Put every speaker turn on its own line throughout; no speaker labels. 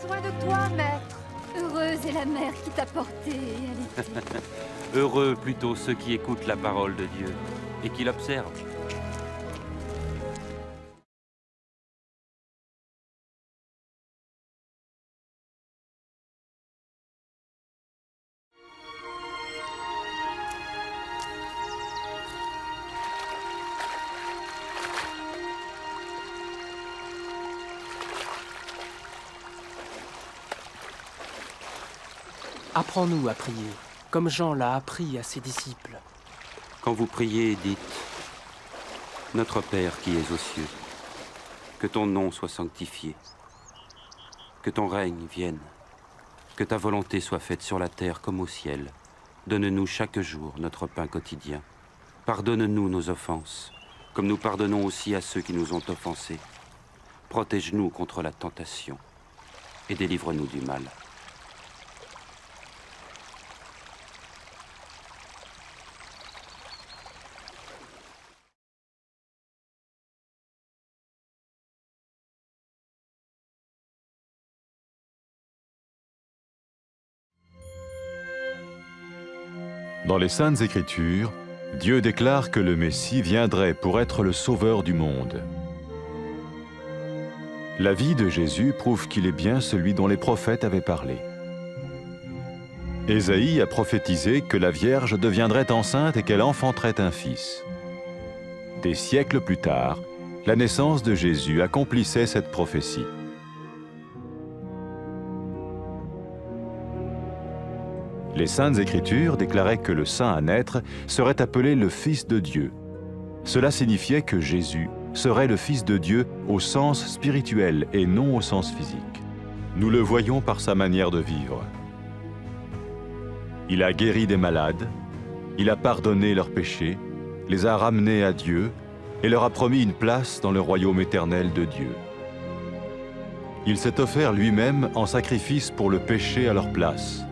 besoin de toi, maître. Heureuse est la mère qui t'a porté et allaitée.
Heureux plutôt ceux qui écoutent la parole de Dieu et qui l'observent.
Apprends-nous à prier, comme Jean l'a appris à ses disciples.
Quand vous priez, dites « Notre Père qui es aux cieux, que ton nom soit sanctifié, que ton règne vienne, que ta volonté soit faite sur la terre comme au ciel. Donne-nous chaque jour notre pain quotidien. Pardonne-nous nos offenses, comme nous pardonnons aussi à ceux qui nous ont offensés. Protège-nous contre la tentation et délivre-nous du mal. »
Dans les Saintes Écritures, Dieu déclare que le Messie viendrait pour être le sauveur du monde. La vie de Jésus prouve qu'il est bien celui dont les prophètes avaient parlé. Ésaïe a prophétisé que la Vierge deviendrait enceinte et qu'elle enfanterait un fils. Des siècles plus tard, la naissance de Jésus accomplissait cette prophétie. Les Saintes Écritures déclaraient que le saint à naître serait appelé le Fils de Dieu. Cela signifiait que Jésus serait le Fils de Dieu au sens spirituel et non au sens physique. Nous le voyons par sa manière de vivre. Il a guéri des malades, il a pardonné leurs péchés, les a ramenés à Dieu et leur a promis une place dans le royaume éternel de Dieu. Il s'est offert lui-même en sacrifice pour le péché à leur place.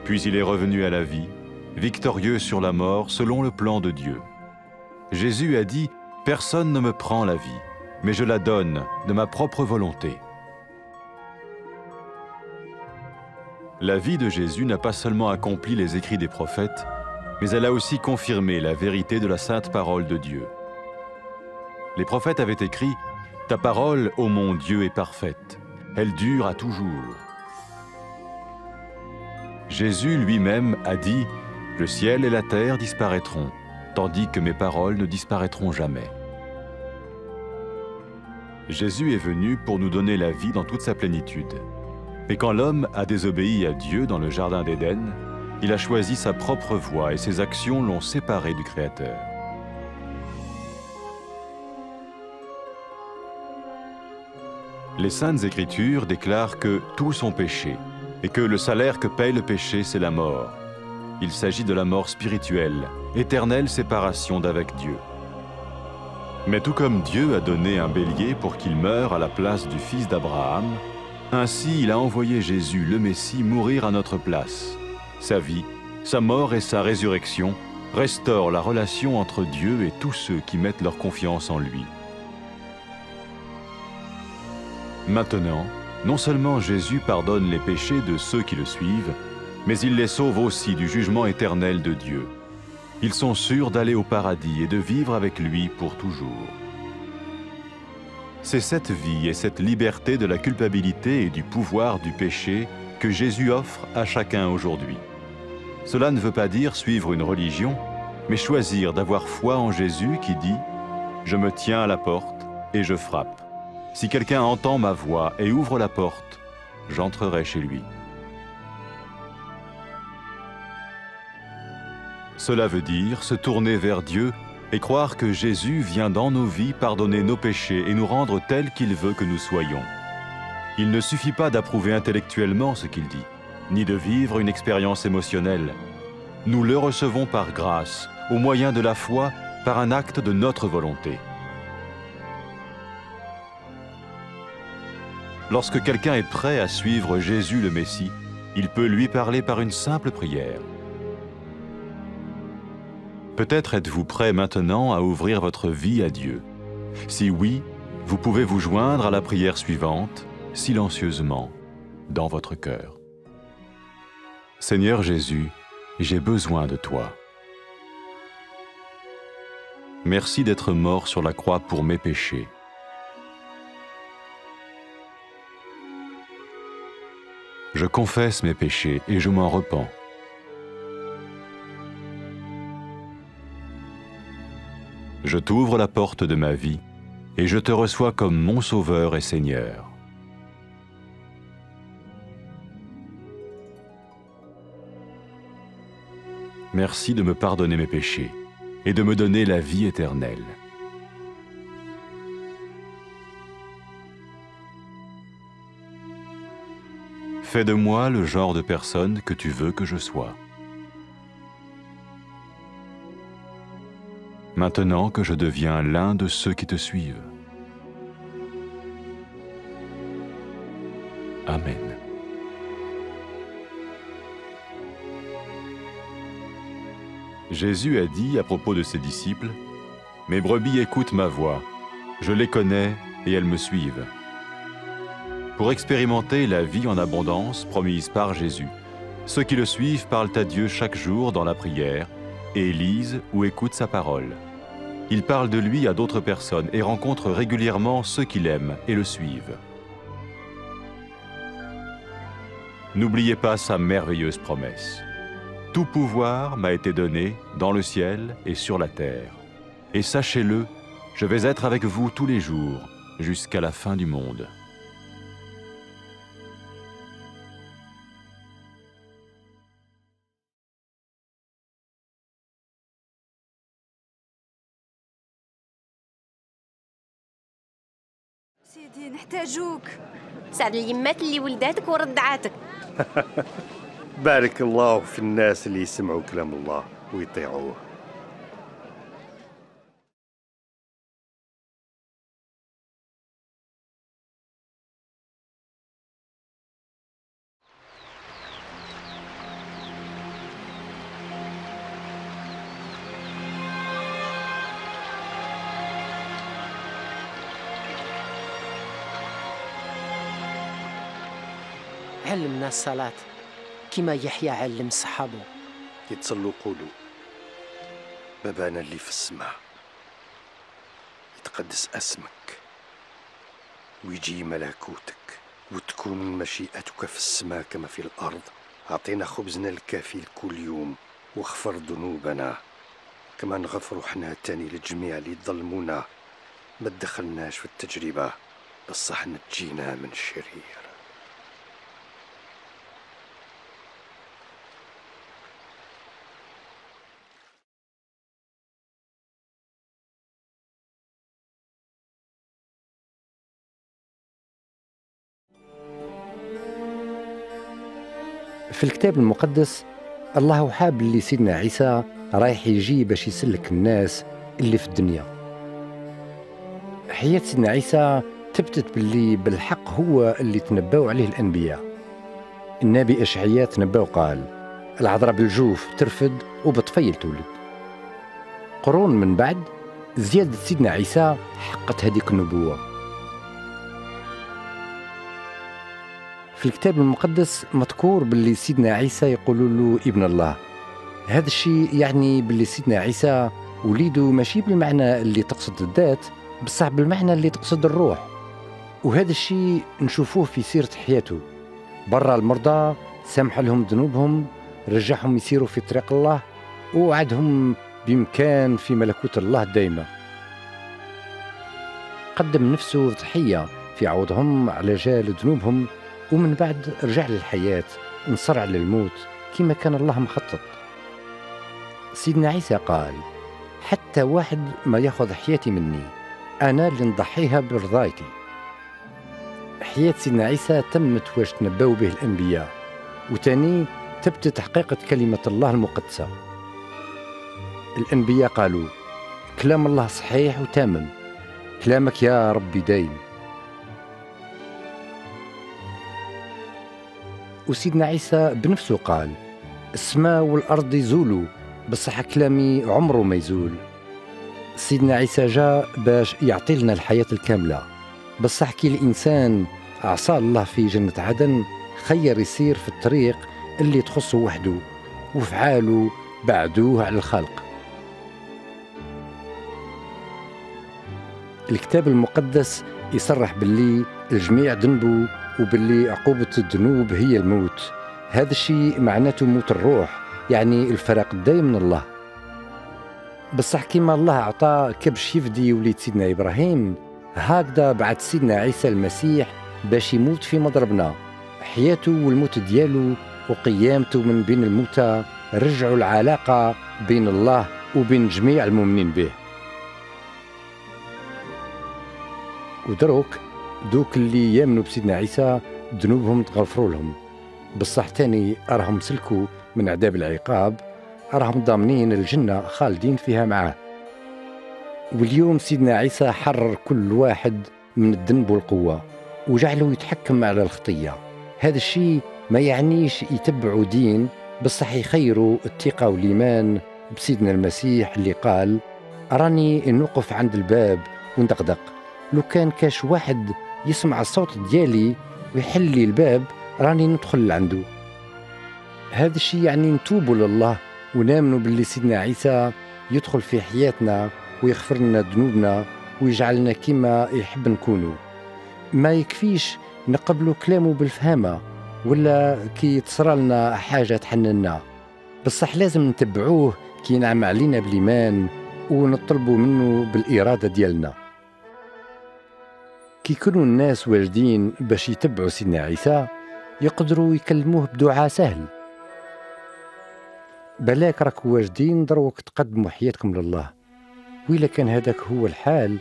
Puis il est revenu à la vie, victorieux sur la mort selon le plan de Dieu. Jésus a dit « Personne ne me prend la vie, mais je la donne de ma propre volonté. » La vie de Jésus n'a pas seulement accompli les écrits des prophètes, mais elle a aussi confirmé la vérité de la sainte parole de Dieu. Les prophètes avaient écrit « Ta parole, ô mon Dieu, est parfaite, elle dure à toujours. » Jésus lui-même a dit « Le ciel et la terre disparaîtront, tandis que mes paroles ne disparaîtront jamais. » Jésus est venu pour nous donner la vie dans toute sa plénitude. Mais quand l'homme a désobéi à Dieu dans le jardin d'Éden, il a choisi sa propre voie et ses actions l'ont séparé du Créateur. Les Saintes Écritures déclarent que tous ont péché et que le salaire que paye le péché, c'est la mort. Il s'agit de la mort spirituelle, éternelle séparation d'avec Dieu. Mais tout comme Dieu a donné un bélier pour qu'il meure à la place du fils d'Abraham, ainsi il a envoyé Jésus, le Messie, mourir à notre place. Sa vie, sa mort et sa résurrection restaurent la relation entre Dieu et tous ceux qui mettent leur confiance en lui. Maintenant, non seulement Jésus pardonne les péchés de ceux qui le suivent, mais il les sauve aussi du jugement éternel de Dieu. Ils sont sûrs d'aller au paradis et de vivre avec lui pour toujours. C'est cette vie et cette liberté de la culpabilité et du pouvoir du péché que Jésus offre à chacun aujourd'hui. Cela ne veut pas dire suivre une religion, mais choisir d'avoir foi en Jésus qui dit « Je me tiens à la porte et je frappe. Si quelqu'un entend ma voix et ouvre la porte, j'entrerai chez lui. » Cela veut dire se tourner vers Dieu et croire que Jésus vient dans nos vies pardonner nos péchés et nous rendre tels qu'il veut que nous soyons. Il ne suffit pas d'approuver intellectuellement ce qu'il dit, ni de vivre une expérience émotionnelle. Nous le recevons par grâce, au moyen de la foi, par un acte de notre volonté. Lorsque quelqu'un est prêt à suivre Jésus le Messie, il peut lui parler par une simple prière. Peut-être êtes-vous prêt maintenant à ouvrir votre vie à Dieu. Si oui, vous pouvez vous joindre à la prière suivante, silencieusement. dans votre cœur. Seigneur Jésus, j'ai besoin de toi. Merci d'être mort sur la croix pour mes péchés. Je confesse mes péchés et je m'en repens. Je t'ouvre la porte de ma vie et je te reçois comme mon Sauveur et Seigneur. Merci de me pardonner mes péchés et de me donner la vie éternelle. Fais de moi le genre de personne que tu veux que je sois. Maintenant que je deviens l'un de ceux qui te suivent. Amen. Jésus a dit à propos de ses disciples, « Mes brebis écoutent ma voix, je les connais et elles me suivent. » Pour expérimenter la vie en abondance promise par Jésus, ceux qui le suivent parlent à Dieu chaque jour dans la prière et lisent ou écoutent sa parole. Ils parlent de lui à d'autres personnes et rencontrent régulièrement ceux qui l'aiment et le suivent. N'oubliez pas sa merveilleuse promesse. Tout pouvoir m'a été donné dans le ciel et sur la terre. Et sachez-le, je vais être avec vous tous les jours, jusqu'à la fin du monde.
سيدي نحتاجوك.
ساعد اليمات اللي ولداتك ورضعاتك.
بارك الله في الناس اللي يسمعوا كلام الله ويطيعوه.
علمنا الصلاة كما يحيى علم صحابه.
يتصلوا قولوا بابانا اللي في السماء يتقدس اسمك ويجي ملكوتك وتكون مشيئتك في السماء كما في الارض. اعطينا خبزنا الكافي كل يوم واغفر ذنوبنا كما نغفر حنا تاني للجميع اللي يظلمونا. ما تدخلناش في التجربة بصح نجينا من الشرير.
في الكتاب المقدس الله حاب اللي سيدنا عيسى رايح يجي باش يسلك الناس اللي في الدنيا. حياة سيدنا عيسى تثبتت باللي بالحق هو اللي تنبأوا عليه الأنبياء. النبي إشعياء تنبأ وقال العذراء بالجوف ترفد وبطفيل تولد. قرون من بعد زيادة سيدنا عيسى حقت هذيك النبوة. في الكتاب المقدس مذكور باللي سيدنا عيسى يقولوا له ابن الله. هذا الشيء يعني باللي سيدنا عيسى وليده ماشي بالمعنى اللي تقصد الذات بصح بالمعنى اللي تقصد الروح. وهذا الشيء نشوفوه في سيرة حياته. برا المرضى سامح لهم ذنوبهم، رجعهم يسيروا في طريق الله، ووعدهم بإمكان في ملكوت الله الدائمة. قدم نفسه ضحية في عوضهم على جال ذنوبهم، ومن بعد رجع للحياة انصر على الموت كما كان الله مخطط. سيدنا عيسى قال حتى واحد ما ياخذ حياتي مني أنا اللي نضحيها برضايتي. حياة سيدنا عيسى تمت واش تنبأوا به الأنبياء، وتاني ثبتت حقيقة كلمة الله المقدسة. الأنبياء قالوا كلام الله صحيح وتامم، كلامك يا ربي دايم. وسيدنا عيسى بنفسه قال السماء والأرض يزولوا بصح كلامي عمره ما يزول. سيدنا عيسى جاء باش يعطي لنا الحياة الكاملة، بصح كي الإنسان عصى الله في جنة عدن خير يسير في الطريق اللي تخصه وحده، وفعاله بعدوه على الخلق. الكتاب المقدس يصرح باللي الجميع ذنبوا، وباللي عقوبة الذنوب هي الموت. هذا الشيء معناته موت الروح، يعني الفراق الدايم من الله. بصح كيما الله أعطى كبش يفدي وليد سيدنا إبراهيم، هكذا بعد سيدنا عيسى المسيح باش يموت في مضربنا. حياته والموت ديالو وقيامته من بين الموتى رجعوا العلاقة بين الله وبين جميع المؤمنين به. ودروك دوك اللي يامنوا بسيدنا عيسى ذنوبهم تغفروا لهم، بصح تاني راهم سلكوا من عذاب العقاب، راهم ضامنين الجنة خالدين فيها معاه. واليوم سيدنا عيسى حرر كل واحد من الذنب والقوة، وجعله يتحكم على الخطية. هذا الشيء ما يعنيش يتبعوا دين، بصح يخيروا الثقة والإيمان بسيدنا المسيح اللي قال: أراني نوقف عند الباب وندقدق، لو كان كاش واحد يسمع الصوت ديالي ويحل لي الباب راني ندخل عنده. هذا الشيء يعني نتوبوا لله ونامنوا باللي سيدنا عيسى يدخل في حياتنا ويغفر لنا ذنوبنا ويجعلنا كما يحب نكونوا. ما يكفيش نقبلوا كلامه بالفهامة ولا كي تصرى لنا حاجة تحننا، بصح لازم نتبعوه كي ينعم علينا بالإيمان ونطلبوا منه بالإرادة ديالنا. كي يكونوا الناس واجدين باش يتبعوا سيدنا عيسى يقدروا يكلموه بدعاء سهل. بلاك راك واجدين دروك تقدموا حياتكم لله، وإلا كان هذاك هو الحال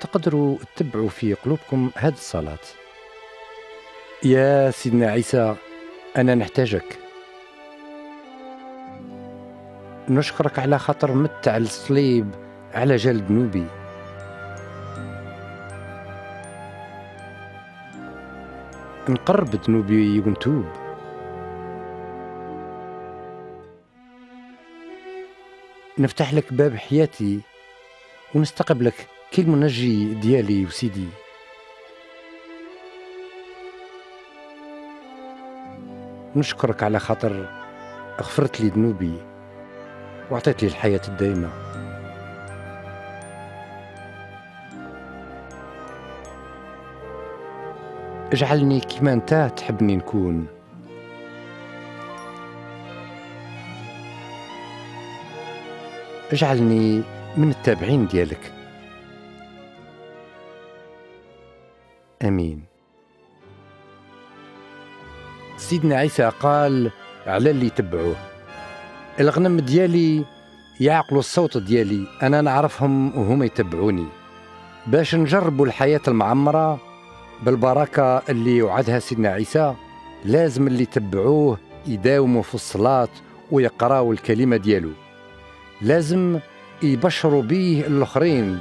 تقدروا تتبعوا في قلوبكم هذه الصلاة: يا سيدنا عيسى أنا نحتاجك، نشكرك على خاطر مت على الصليب على جال ذنوبي. نقرب ذنوبي ونتوب. نفتح لك باب حياتي ونستقبلك كي المنجي ديالي وسيدي. نشكرك على خاطر غفرت لي ذنوبي وعطيت لي الحياة الدائمة. اجعلني كما انت تحبني نكون. اجعلني من التابعين ديالك. امين. سيدنا عيسى قال على اللي يتبعوه: الغنم ديالي يعقلوا الصوت ديالي، انا نعرفهم وهم يتبعوني. باش نجربوا الحياة المعمرة بالبركة اللي وعدها سيدنا عيسى لازم اللي يتبعوه يداوموا في الصلاة ويقراوا الكلمة ديالو، لازم يبشروا به الآخرين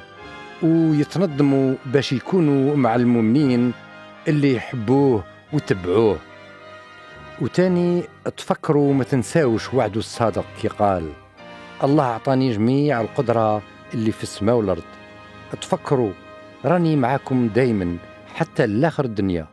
ويتنظموا باش يكونوا مع المؤمنين اللي يحبوه ويتبعوه. وتاني تفكروا ما تنساوش وعده الصادق كي قال: الله أعطاني جميع القدرة اللي في السماء والأرض. تفكروا راني معاكم دايما حتى لآخر الدنيا.